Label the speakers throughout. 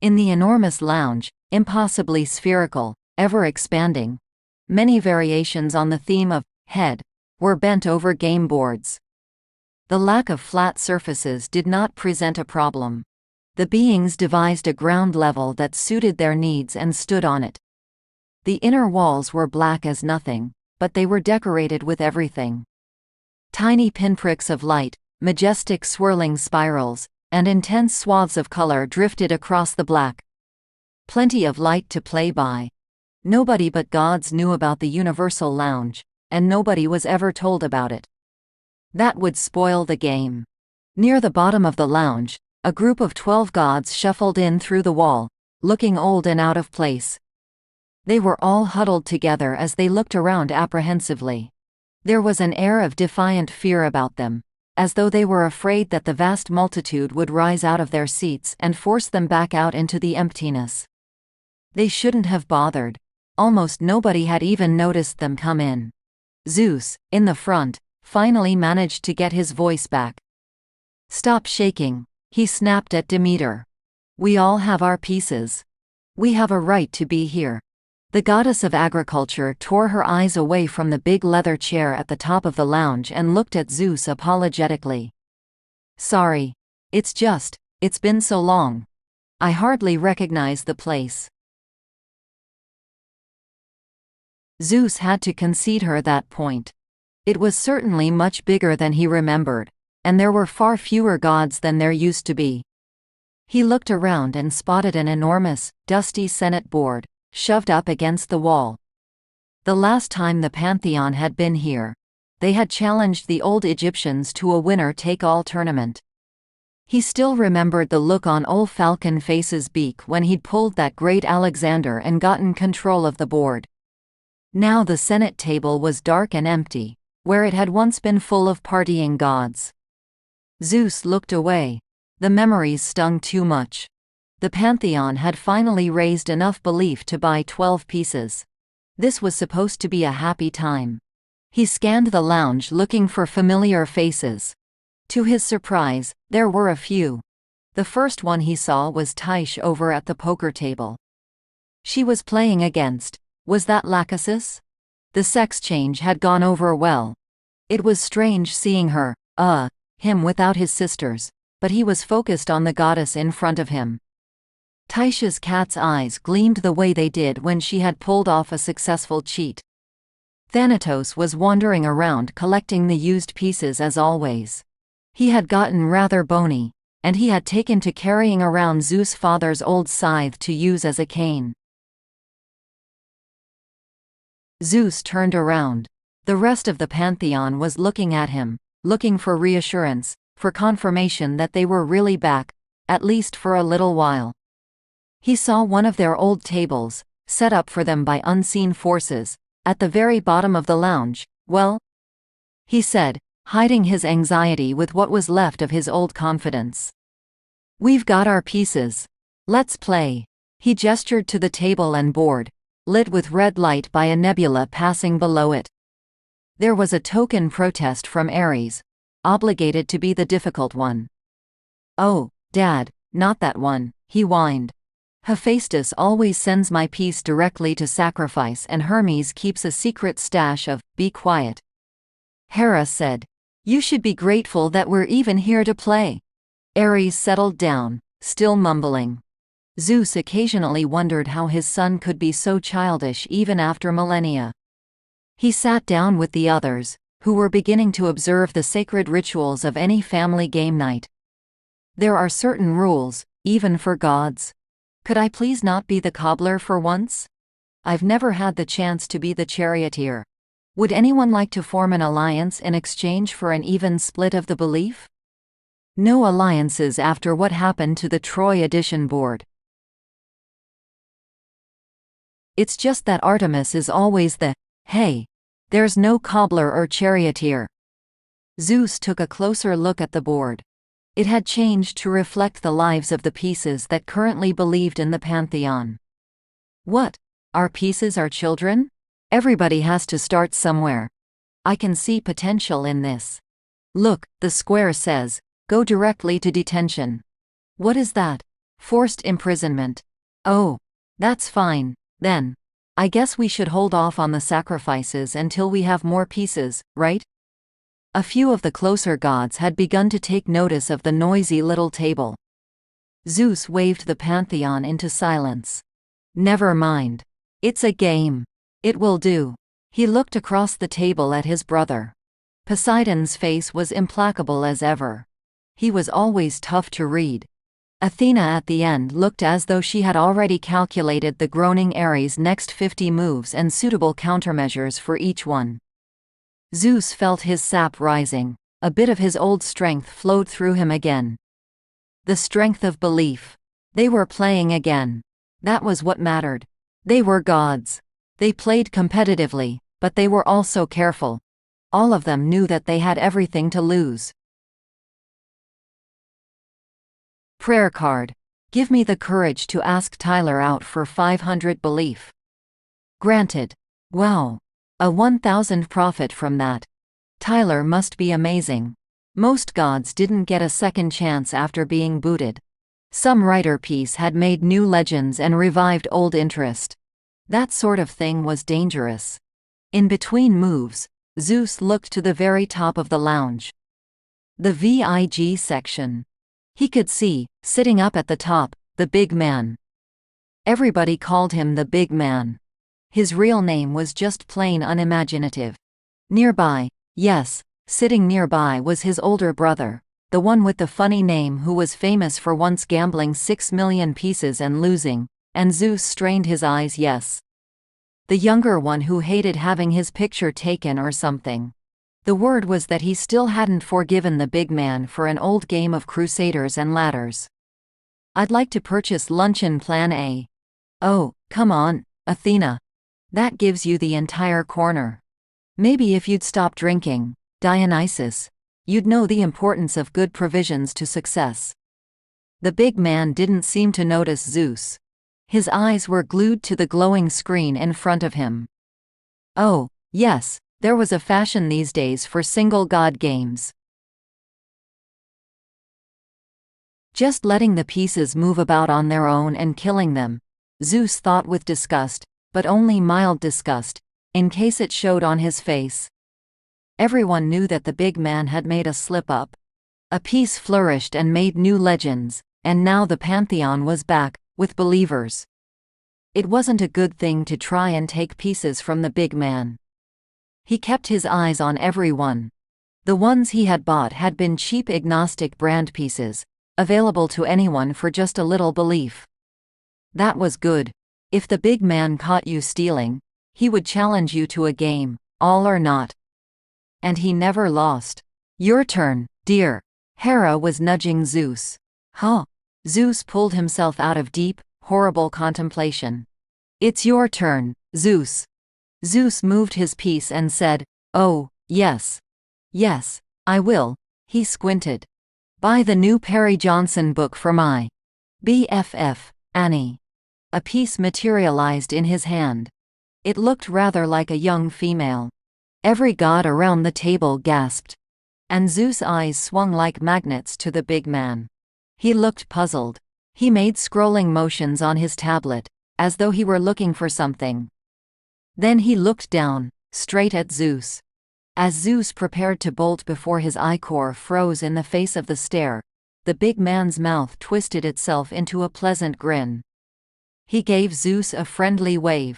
Speaker 1: In the enormous lounge, impossibly spherical, ever-expanding, many variations on the theme of head were bent over game boards. The lack of flat surfaces did not present a problem. The beings devised a ground level that suited their needs and stood on it. The inner walls were black as nothing, but they were decorated with everything. Tiny pinpricks of light, majestic swirling spirals, and intense swaths of color drifted across the black. Plenty of light to play by. Nobody but gods knew about the universal lounge, and nobody was ever told about it. That would spoil the game. Near the bottom of the lounge, a group of 12 gods shuffled in through the wall, looking old and out of place. They were all huddled together as they looked around apprehensively. There was an air of defiant fear about them, as though they were afraid that the vast multitude would rise out of their seats and force them back out into the emptiness. They shouldn't have bothered. Almost nobody had even noticed them come in. Zeus, in the front, finally managed to get his voice back. "Stop shaking," he snapped at Demeter. "We all have our pieces. We have a right to be here." The goddess of agriculture tore her eyes away from the big leather chair at the top of the lounge and looked at Zeus apologetically. "Sorry. It's been so long. I hardly recognize the place." Zeus had to concede her that point. It was certainly much bigger than he remembered, and there were far fewer gods than there used to be. He looked around and spotted an enormous, dusty Senate board, shoved up against the wall. The last time the Pantheon had been here, they had challenged the old Egyptians to a winner-take-all tournament. He still remembered the look on old Falcon Face's beak when he'd pulled that great Alexander and gotten control of the board. Now the Senate table was dark and empty, where it had once been full of partying gods. Zeus looked away. The memories stung too much. The Pantheon had finally raised enough belief to buy 12 pieces. This was supposed to be a happy time. He scanned the lounge looking for familiar faces. To his surprise, there were a few. The first one he saw was Tyche over at the poker table. She was playing against, was that Lachesis? The sex change had gone over well. It was strange seeing him without his sisters, but he was focused on the goddess in front of him. Tyche's cat's eyes gleamed the way they did when she had pulled off a successful cheat. Thanatos was wandering around collecting the used pieces as always. He had gotten rather bony, and he had taken to carrying around Zeus' father's old scythe to use as a cane. Zeus turned around. The rest of the Pantheon was looking at him, looking for reassurance, for confirmation that they were really back, at least for a little while. He saw one of their old tables, set up for them by unseen forces, at the very bottom of the lounge. "Well?" he said, hiding his anxiety with what was left of his old confidence. "We've got our pieces. Let's play." He gestured to the table and board, lit with red light by a nebula passing below it. There was a token protest from Ares, obligated to be the difficult one. "Oh, Dad, not that one," he whined. "Hephaestus always sends my piece directly to sacrifice and Hermes keeps a secret stash of, be quiet." Hera said, "You should be grateful that we're even here to play." Ares settled down, still mumbling. Zeus occasionally wondered how his son could be so childish even after millennia. He sat down with the others, who were beginning to observe the sacred rituals of any family game night. "There are certain rules, even for gods. Could I please not be the cobbler for once? I've never had the chance to be the charioteer. Would anyone like to form an alliance in exchange for an even split of the belief?" No alliances after what happened to the Troy edition board. "It's just that Artemis is always the, hey, there's no cobbler or charioteer." Zeus took a closer look at the board. It had changed to reflect the lives of the pieces that currently believed in the Pantheon. "What? Our pieces are children? Everybody has to start somewhere. I can see potential in this. Look, the square says, go directly to detention." "What is that?" Forced imprisonment. Oh. That's fine, then. I guess we should hold off on the sacrifices until we have more pieces, right? A few of the closer gods had begun to take notice of the noisy little table. Zeus waved the pantheon into silence. Never mind. It's a game. It will do. He looked across the table at his brother. Poseidon's face was implacable as ever. He was always tough to read. Athena at the end looked as though she had already calculated the groaning Ares' next 50 moves and suitable countermeasures for each one. Zeus felt his sap rising. A bit of his old strength flowed through him again. The strength of belief. They were playing again. That was what mattered. They were gods. They played competitively, but they were also careful. All of them knew that they had everything to lose. Prayer card. Give me the courage to ask Tyler out for 500 belief. Granted. Wow. A 1,000 profit from that. Tyler must be amazing. Most gods didn't get a second chance after being booted. Some writer piece had made new legends and revived old interest. That sort of thing was dangerous. In between moves, Zeus looked to the very top of the lounge. The VIG section. He could see, sitting up at the top, the big man. Everybody called him the big man. His real name was just plain unimaginative. Nearby, yes, sitting nearby was his older brother, the one with the funny name who was famous for once gambling 6 million pieces and losing, and Zeus strained his eyes. Yes. The younger one who hated having his picture taken or something. The word was that he still hadn't forgiven the big man for an old game of Crusaders and Ladders. I'd like to purchase luncheon plan A. Oh, come on, Athena. That gives you the entire corner. Maybe if you'd stop drinking, Dionysus, you'd know the importance of good provisions to success. The big man didn't seem to notice Zeus. His eyes were glued to the glowing screen in front of him. Oh, yes. There was a fashion these days for single god games. Just letting the pieces move about on their own and killing them, Zeus thought with disgust, but only mild disgust, in case it showed on his face. Everyone knew that the big man had made a slip-up. A piece flourished and made new legends, and now the pantheon was back, with believers. It wasn't a good thing to try and take pieces from the big man. He kept his eyes on everyone. The ones he had bought had been cheap agnostic brand pieces, available to anyone for just a little belief. That was good. If the big man caught you stealing, he would challenge you to a game, all or not. And he never lost. Your turn, dear. Hera was nudging Zeus. Huh? Zeus pulled himself out of deep, horrible contemplation. It's your turn, Zeus. Zeus moved his piece and said, "Oh, yes. Yes, I will." He squinted. "Buy the new Perry Johnson book for my BFF, Annie." A piece materialized in his hand. It looked rather like a young female. Every god around the table gasped. And Zeus' eyes swung like magnets to the big man. He looked puzzled. He made scrolling motions on his tablet, as though he were looking for something. Then he looked down, straight at Zeus. As Zeus prepared to bolt before his ichor froze in the face of the stare, the big man's mouth twisted itself into a pleasant grin. He gave Zeus a friendly wave.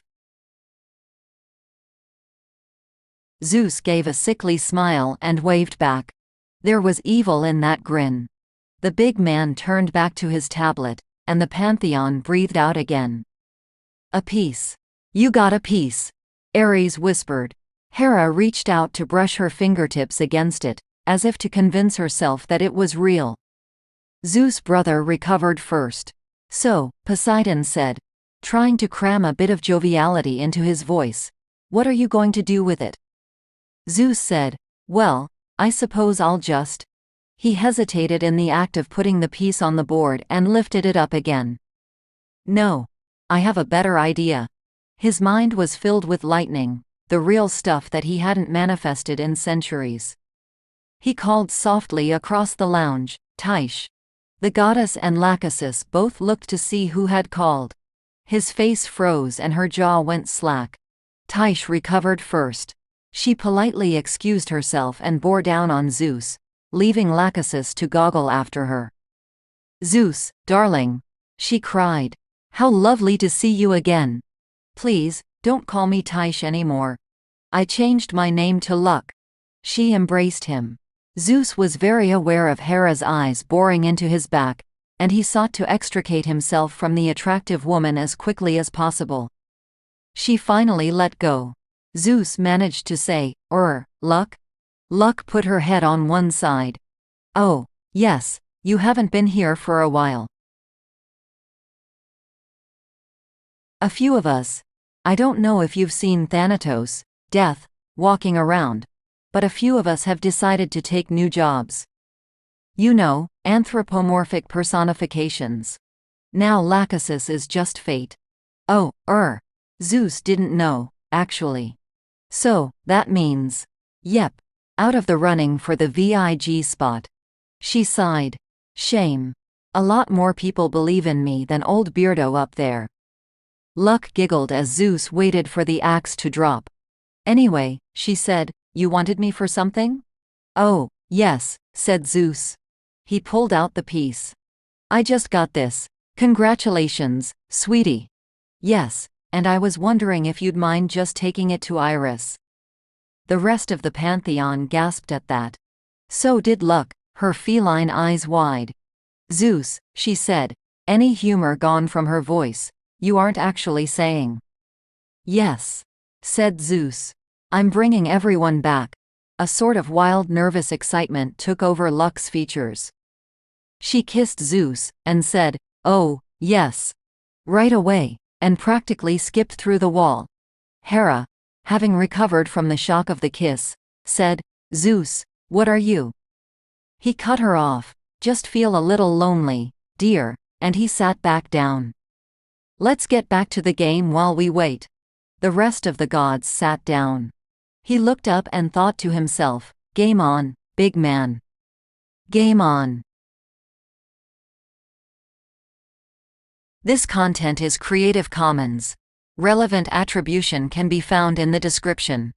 Speaker 1: Zeus gave a sickly smile and waved back. There was evil in that grin. The big man turned back to his tablet, and the pantheon breathed out again. "A piece. You got a piece," Ares whispered. Hera reached out to brush her fingertips against it, as if to convince herself that it was real. Zeus' brother recovered first. "So," Poseidon said, trying to cram a bit of joviality into his voice, "what are you going to do with it?" Zeus said, "Well, I suppose I'll just..." He hesitated in the act of putting the piece on the board and lifted it up again. "No. I have a better idea." His mind was filled with lightning, the real stuff that he hadn't manifested in centuries. He called softly across the lounge, "Tyche." The goddess and Lachesis both looked to see who had called. His face froze and her jaw went slack. Tyche recovered first. She politely excused herself and bore down on Zeus, leaving Lachesis to goggle after her. "Zeus, darling," she cried. "How lovely to see you again. Please, don't call me Tyche anymore. I changed my name to Luck." She embraced him. Zeus was very aware of Hera's eyes boring into his back, and he sought to extricate himself from the attractive woman as quickly as possible. She finally let go. Zeus managed to say, Luck?" Luck put her head on one side. "Oh, yes, you haven't been here for a while. A few of us. I don't know if you've seen Thanatos, Death, walking around, but a few of us have decided to take new jobs. You know, anthropomorphic personifications. Now Lachesis is just fate." "Oh, Zeus didn't know, actually. So, that means, yep, out of the running for the VIG spot." She sighed. "Shame. A lot more people believe in me than old Beardo up there." Luck giggled as Zeus waited for the axe to drop. "Anyway," she said, "you wanted me for something?" "Oh, yes," said Zeus. He pulled out the piece. "I just got this. Congratulations, sweetie." "Yes, and I was wondering if you'd mind just taking it to Iris." The rest of the Pantheon gasped at that. So did Luck, her feline eyes wide. "Zeus," she said, any humor gone from her voice, "you aren't actually saying." "Yes," said Zeus. "I'm bringing everyone back." A sort of wild nervous excitement took over Luck's features. She kissed Zeus, and said, "Oh, yes," right away, and practically skipped through the wall. Hera, having recovered from the shock of the kiss, said, "Zeus, what are you?" He cut her off. "Just feel a little lonely, dear," and he sat back down. "Let's get back to the game while we wait." The rest of the gods sat down. He looked up and thought to himself, "Game on, big man. Game on." This content is Creative Commons. Relevant attribution can be found in the description.